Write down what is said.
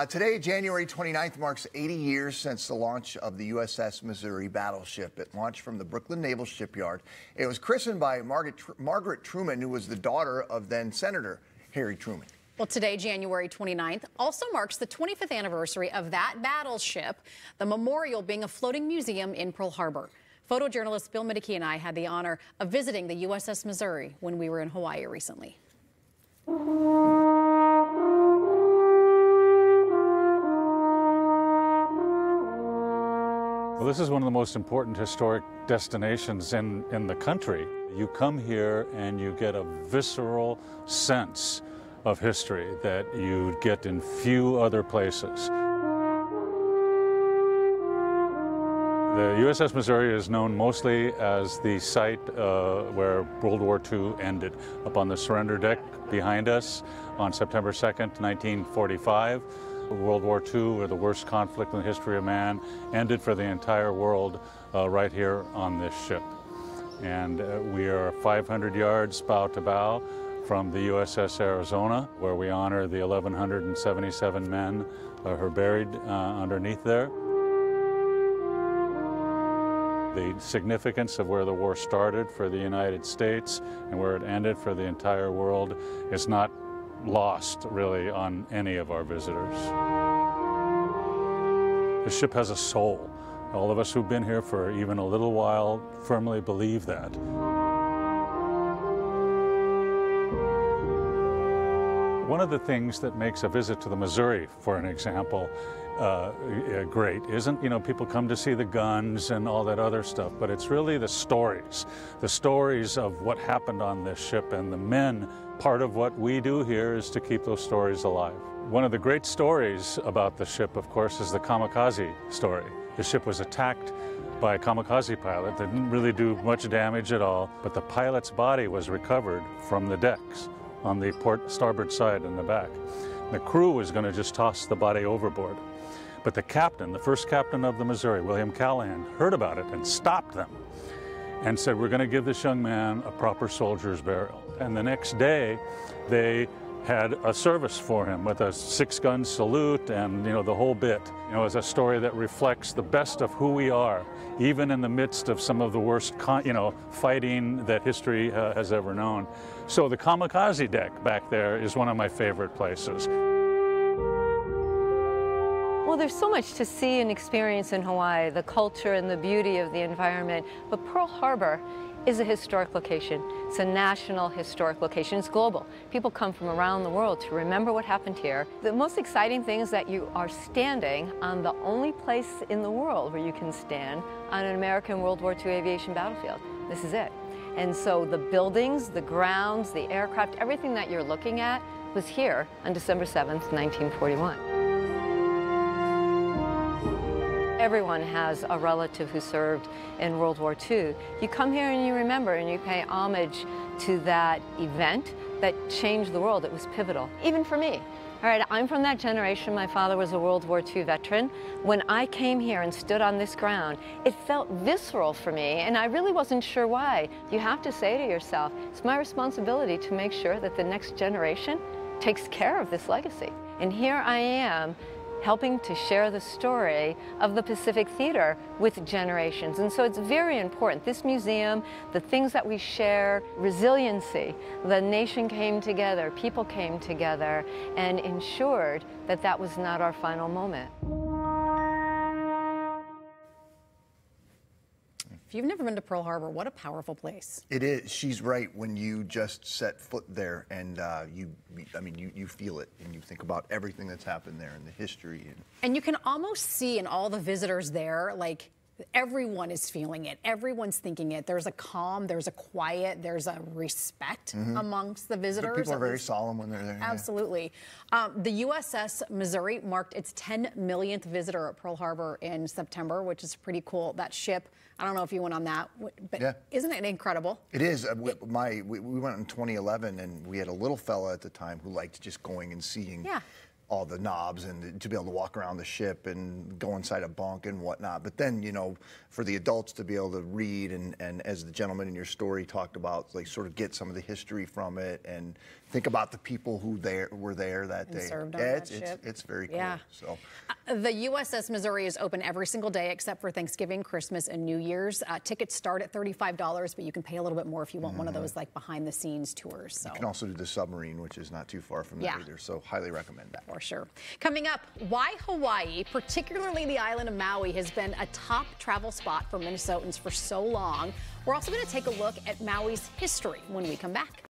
Today, January 29th, marks 80 years since the launch of the USS Missouri battleship. It launched from the Brooklyn Naval Shipyard. It was christened by Margaret Truman, who was the daughter of then Senator Harry Truman. Well, today, January 29th, also marks the 25th anniversary of that battleship, the memorial being a floating museum in Pearl Harbor. Photojournalist Bill Middeke and I had the honor of visiting the USS Missouri when we were in Hawaii recently. Well, this is one of the most important historic destinations in the country. You come here and you get a visceral sense of history that you get in few other places. The USS Missouri is known mostly as the site where World War II ended, up on the surrender deck behind us on September 2nd, 1945. World War II, or the worst conflict in the history of man, ended for the entire world right here on this ship. And we are 500 yards bow to bow from the USS Arizona, where we honor the 1,177 men who are buried underneath there. The significance of where the war started for the United States and where it ended for the entire world is not lost, really, on any of our visitors. The ship has a soul. All of us who've been here for even a little while firmly believe that. One of the things that makes a visit to the Missouri, for an example, great isn't, people come to see the guns and all that other stuff, but it's really the stories of what happened on this ship and the men. Part of what we do here is to keep those stories alive. One of the great stories about the ship, of course, is the kamikaze story. The ship was attacked by a kamikaze pilot that didn't really do much damage at all, but the pilot's body was recovered from the decks on the starboard side in the back. The crew was going to just toss the body overboard. But the captain, the first captain of the Missouri, William Callahan, heard about it and stopped them and said, "We're going to give this young man a proper soldier's burial." And the next day, they had a service for him with a 6-gun salute and, the whole bit. It's a story that reflects the best of who we are, even in the midst of some of the worst, fighting that history has ever known. So the kamikaze deck back there is one of my favorite places. Well, there's so much to see and experience in Hawaii, the culture and the beauty of the environment, but Pearl Harbor is a historic location. It's a national historic location. It's global. People come from around the world to remember what happened here. The most exciting thing is that you are standing on the only place in the world where you can stand on an American World War II aviation battlefield. This is it. And so the buildings, the grounds, the aircraft, everything that you're looking at was here on December 7th, 1941. Everyone has a relative who served in World War II. You come here and you remember and you pay homage to that event that changed the world. It was pivotal, even for me. All right, I'm from that generation. My father was a World War II veteran. When I came here and stood on this ground, it felt visceral for me, and I really wasn't sure why. You have to say to yourself, it's my responsibility to make sure that the next generation takes care of this legacy. And here I am, helping to share the story of the Pacific Theater with generations. And so it's very important. This museum, the things that we share, resiliency, the nation came together, people came together, and ensured that that was not our final moment. If you've never been to Pearl Harbor, what a powerful place. It is. She's right. When you just set foot there and you feel it and you think about everything that's happened there and the history. And you can almost see in all the visitors there, like, everyone is feeling it. Everyone's thinking it. There's a calm, there's a quiet, there's a respect amongst the visitors. People are very solemn when they're there. Absolutely. Yeah. The USS Missouri marked its 10 millionth visitor at Pearl Harbor in September, which is pretty cool. That ship, I don't know if you went on that, but yeah. Isn't it incredible? It is. We went in 2011, and we had a little fella at the time who liked just going and seeing all the knobs and to be able to walk around the ship and go inside a bunk and whatnot. But then, you know, for the adults to be able to read and as the gentleman in your story talked about, like sort of get some of the history from it and think about the people who were there that day. Served on Yeah, that ship. It's very cool. Yeah. So The USS Missouri is open every single day except for Thanksgiving, Christmas, and New Year's. Tickets start at $35, but you can pay a little bit more if you want one of those like behind-the-scenes tours. So. you can also do the submarine, which is not too far from there either. So highly recommend that. For sure. Coming up, why Hawaii, particularly the island of Maui, has been a top travel spot for Minnesotans for so long. We're also going to take a look at Maui's history when we come back.